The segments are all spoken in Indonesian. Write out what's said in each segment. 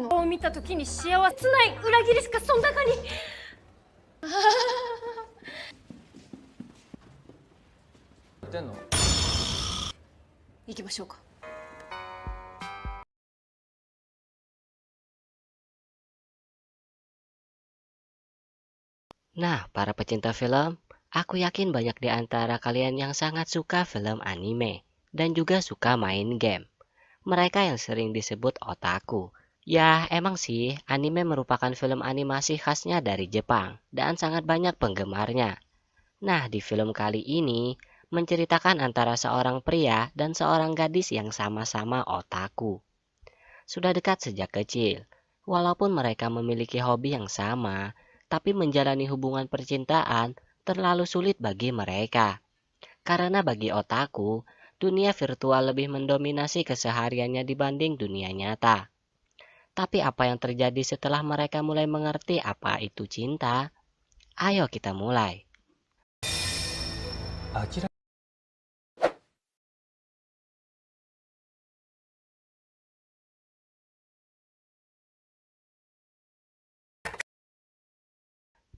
を見た時に幸せない裏切りしかその中に。やってんの？行きましょうか。Nah, para pecinta film, aku yakin banyak di antara kalian yang sangat suka film anime dan juga suka main game. Mereka yang sering disebut otaku. Ya, emang sih, anime merupakan film animasi khasnya dari Jepang dan sangat banyak penggemarnya. Nah, di film kali ini menceritakan antara seorang pria dan seorang gadis yang sama-sama otaku. Sudah dekat sejak kecil, walaupun mereka memiliki hobi yang sama, tapi menjalani hubungan percintaan terlalu sulit bagi mereka. Karena bagi otaku, dunia virtual lebih mendominasi kesehariannya dibanding dunia nyata. Tapi apa yang terjadi setelah mereka mulai mengerti apa itu cinta? Ayo kita mulai.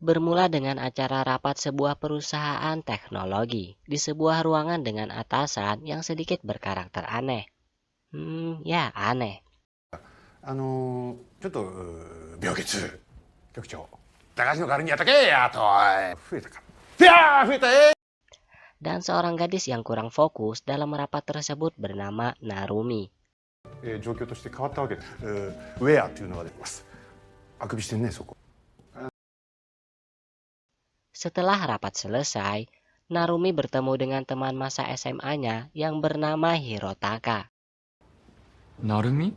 Bermula dengan acara rapat sebuah perusahaan teknologi di sebuah ruangan dengan atasan yang sedikit berkarakter aneh. Ya aneh. ちょっと病欠局長高橋の代わりにやったけやと増えたかいやー増えたDan seorang gadis yang kurang fokus dalam rapat tersebut bernama Narumi. 状況として変わったわけですウェアというのが出てますあくびしてんねそこ Setelah rapat selesai, Narumi bertemu dengan teman masa SMA-nya yang bernama Hirotaka. Narumi?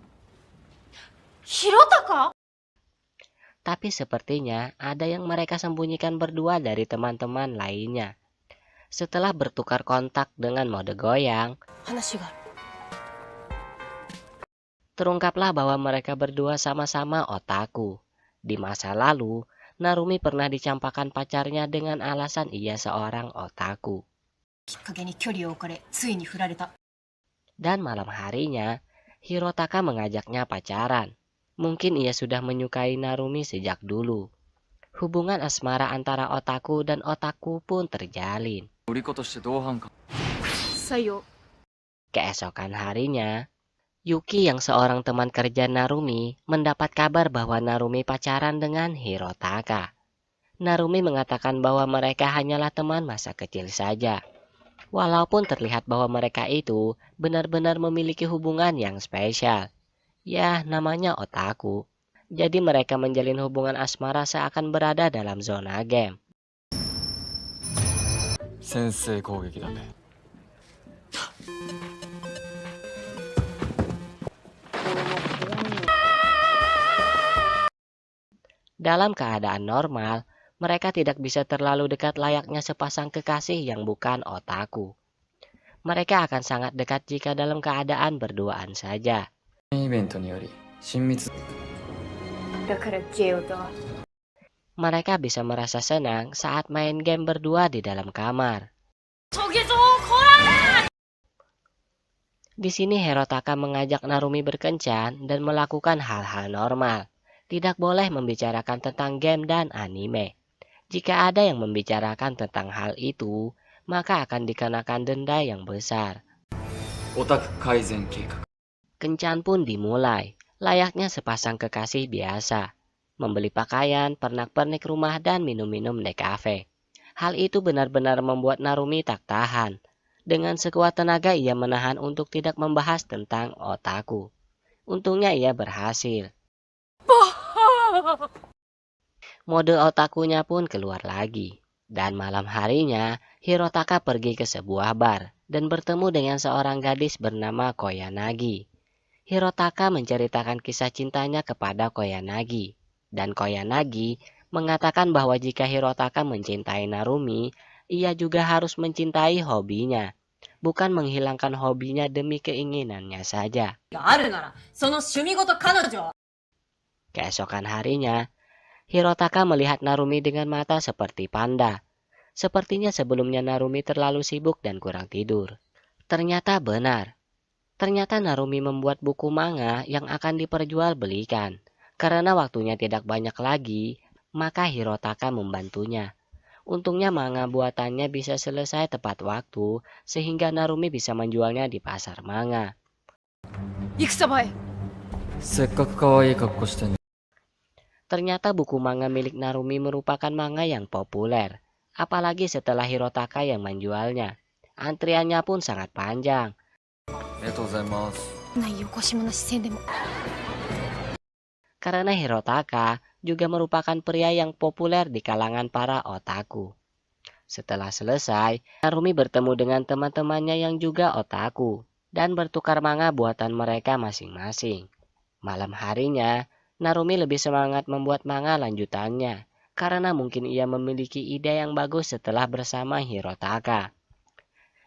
Hirotaka? Tapi sepertinya ada yang mereka sembunyikan berdua dari teman-teman lainnya. Setelah bertukar kontak dengan mode goyang, terungkaplah bahwa mereka berdua sama-sama otaku. Di masa lalu, Narumi pernah dicampakkan pacarnya dengan alasan ia seorang otaku. Dan malam harinya, Hirotaka mengajaknya pacaran. Mungkin ia sudah menyukai Narumi sejak dulu. Hubungan asmara antara otaku dan otaku pun terjalin. Keesokan harinya, Yuki yang seorang teman kerja Narumi mendapat kabar bahwa Narumi pacaran dengan Hirotaka. Narumi mengatakan bahwa mereka hanyalah teman masa kecil saja. Walaupun terlihat bahwa mereka itu benar-benar memiliki hubungan yang spesial. Ya, namanya otaku. Jadi mereka menjalin hubungan asmara seakan berada dalam zona game. Sensei 攻撃だね。Dalam keadaan normal, mereka tidak bisa terlalu dekat layaknya sepasang kekasih yang bukan otaku. Mereka akan sangat dekat jika dalam keadaan berduaan saja. Mereka bisa merasa senang saat main game berdua di dalam kamar. Di sini Hirotaka mengajak Narumi berkencan dan melakukan hal-hal normal. Tidak boleh membicarakan tentang game dan anime. Jika ada yang membicarakan tentang hal itu, maka akan dikenakan denda yang besar. Kencan pun dimulai, layaknya sepasang kekasih biasa. Membeli pakaian, pernak-pernik rumah, dan minum-minum di kafe. Hal itu benar-benar membuat Narumi tak tahan. Dengan sekuat tenaga ia menahan untuk tidak membahas tentang otaku. Untungnya ia berhasil. Mode otakunya pun keluar lagi. Dan malam harinya, Hirotaka pergi ke sebuah bar dan bertemu dengan seorang gadis bernama Koyanagi. Hirotaka menceritakan kisah cintanya kepada Koyanagi. Dan Koyanagi mengatakan bahwa jika Hirotaka mencintai Narumi, ia juga harus mencintai hobinya. Bukan menghilangkan hobinya demi keinginannya saja. Keesokan harinya, Hirotaka melihat Narumi dengan mata seperti panda. Sepertinya sebelumnya Narumi terlalu sibuk dan kurang tidur. Ternyata benar. Ternyata Narumi membuat buku manga yang akan diperjualbelikan. Karena waktunya tidak banyak lagi, maka Hirotaka membantunya. Untungnya manga buatannya bisa selesai tepat waktu, sehingga Narumi bisa menjualnya di pasar manga. 戦場へ。せっかく可愛い格好してんの。 Ternyata buku manga milik Narumi merupakan manga yang populer, apalagi setelah Hirotaka yang menjualnya. Antriannya pun sangat panjang. ありがとうございます。ないよこしもなしせんでも。 Karena Hirotaka juga merupakan pria yang populer di kalangan para otaku. Setelah selesai, Narumi bertemu dengan teman-temannya yang juga otaku dan bertukar manga buatan mereka masing-masing. Malam harinya, Narumi lebih semangat membuat manga lanjutannya karena mungkin ia memiliki ide yang bagus setelah bersama Hirotaka.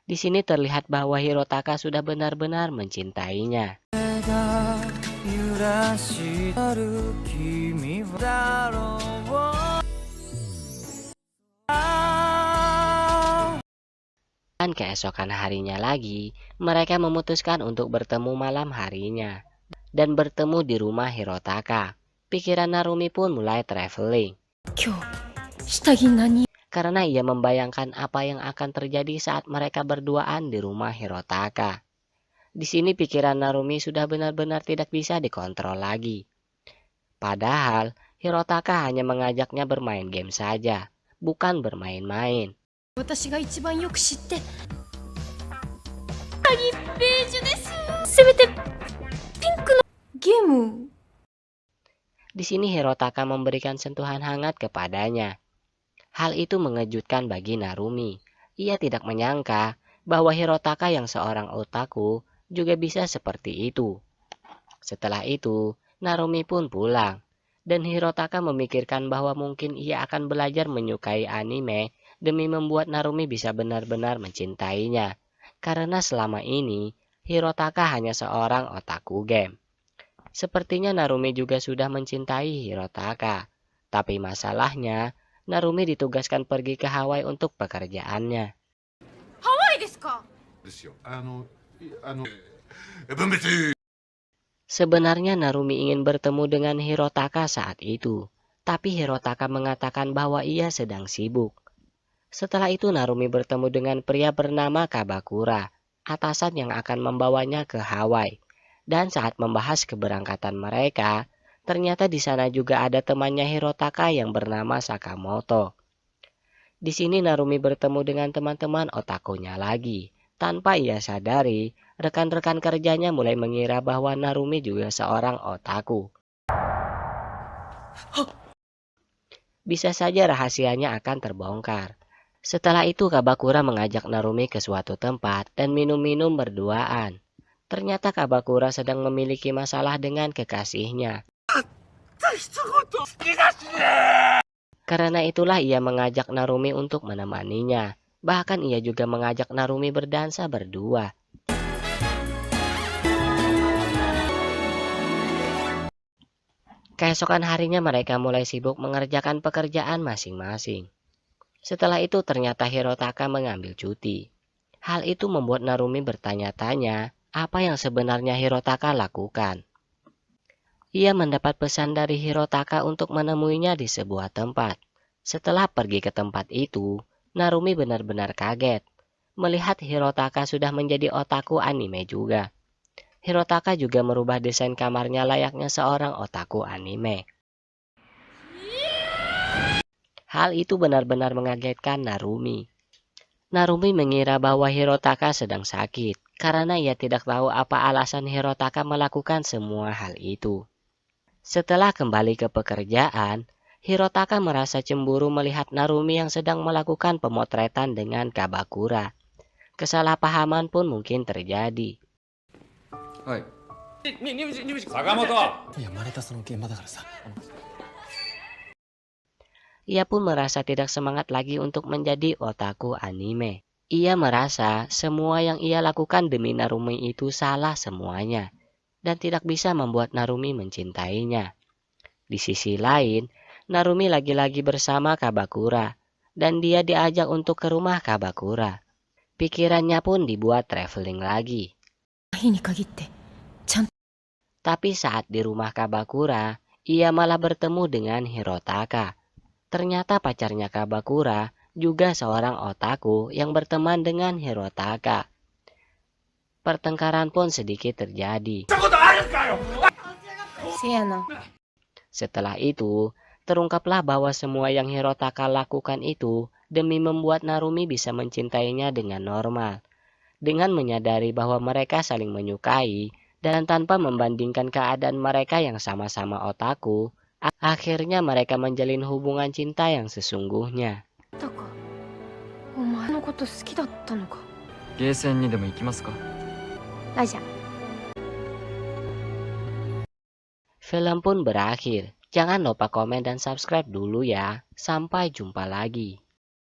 Di sini terlihat bahwa Hirotaka sudah benar-benar mencintainya. Dan keesokan harinya lagi, mereka memutuskan untuk bertemu malam harinya dan bertemu di rumah Hirotaka. Pikiran Narumi pun mulai traveling 今日下着何？ karena ia membayangkan apa yang akan terjadi saat mereka berduaan di rumah Hirotaka. Di sini pikiran Narumi sudah benar-benar tidak bisa dikontrol lagi. Padahal Hirotaka hanya mengajaknya bermain game saja, bukan bermain-main. 私が一番よく知って。鍵ベージュです。せめてピンクのゲーム。 Di sini Hirotaka memberikan sentuhan hangat kepadanya. Hal itu mengejutkan bagi Narumi. Ia tidak menyangka bahwa Hirotaka yang seorang otaku juga bisa seperti itu. Setelah itu, Narumi pun pulang. Dan Hirotaka memikirkan bahwa mungkin ia akan belajar menyukai anime demi membuat Narumi bisa benar-benar mencintainya. Karena selama ini, Hirotaka hanya seorang otaku game. Sepertinya Narumi juga sudah mencintai Hirotaka. Tapi masalahnya, Narumi ditugaskan pergi ke Hawaii untuk pekerjaannya. ハワイですか？ですよ。分別。 Sebenarnya Narumi ingin bertemu dengan Hirotaka saat itu. Tapi Hirotaka mengatakan bahwa ia sedang sibuk. Setelah itu Narumi bertemu dengan pria bernama Kabakura, atasan yang akan membawanya ke Hawaii. Dan saat membahas keberangkatan mereka, ternyata di sana juga ada temannya Hirotaka yang bernama Sakamoto. Di sini Narumi bertemu dengan teman-teman otakunya lagi. Tanpa ia sadari, rekan-rekan kerjanya mulai mengira bahwa Narumi juga seorang otaku. Bisa saja rahasianya akan terbongkar. Setelah itu Kabakura mengajak Narumi ke suatu tempat dan minum-minum berduaan. Ternyata Kabakura sedang memiliki masalah dengan kekasihnya. Karena itulah ia mengajak Narumi untuk menemaninya. Bahkan ia juga mengajak Narumi berdansa berdua. Keesokan harinya mereka mulai sibuk mengerjakan pekerjaan masing-masing. Setelah itu ternyata Hirotaka mengambil cuti. Hal itu membuat Narumi bertanya-tanya apa yang sebenarnya Hirotaka lakukan. Ia mendapat pesan dari Hirotaka untuk menemuinya di sebuah tempat. Setelah pergi ke tempat itu, Narumi benar-benar kaget melihat Hirotaka sudah menjadi otaku anime juga. Hirotaka juga merubah desain kamarnya layaknya seorang otaku anime. Hal itu benar-benar mengagetkan Narumi. Narumi mengira bahwa Hirotaka sedang sakit karena ia tidak tahu apa alasan Hirotaka melakukan semua hal itu. Setelah kembali ke pekerjaan, Hirotaka merasa cemburu melihat Narumi yang sedang melakukan pemotretan dengan Kabakura. Kesalahpahaman pun mungkin terjadi. はい。坂本。いや、まれたその現場だからさ。 Ia pun merasa tidak semangat lagi untuk menjadi otaku anime. Ia merasa semua yang ia lakukan demi Narumi itu salah semuanya, dan tidak bisa membuat Narumi mencintainya. Di sisi lain, Narumi lagi-lagi bersama Kabakura, dan dia diajak untuk ke rumah Kabakura. Pikirannya pun dibuat traveling lagi. 日に限ってちゃんと。 Tapi saat di rumah Kabakura, ia malah bertemu dengan Hirotaka. Ternyata pacarnya Kabakura juga seorang otaku yang berteman dengan Hirotaka. Pertengkaran pun sedikit terjadi. Setelah itu, terungkaplah bahwa semua yang Hirotaka lakukan itu demi membuat Narumi bisa mencintainya dengan normal. Dengan menyadari bahwa mereka saling menyukai dan tanpa membandingkan keadaan mereka yang sama-sama otaku, akhirnya mereka menjalin hubungan cinta yang sesungguhnya. お前のこと好きだったのか。ゲーセンにでも行きますか？ ラジャ。 Film pun berakhir. Jangan lupa komen dan subscribe dulu ya. Sampai jumpa lagi.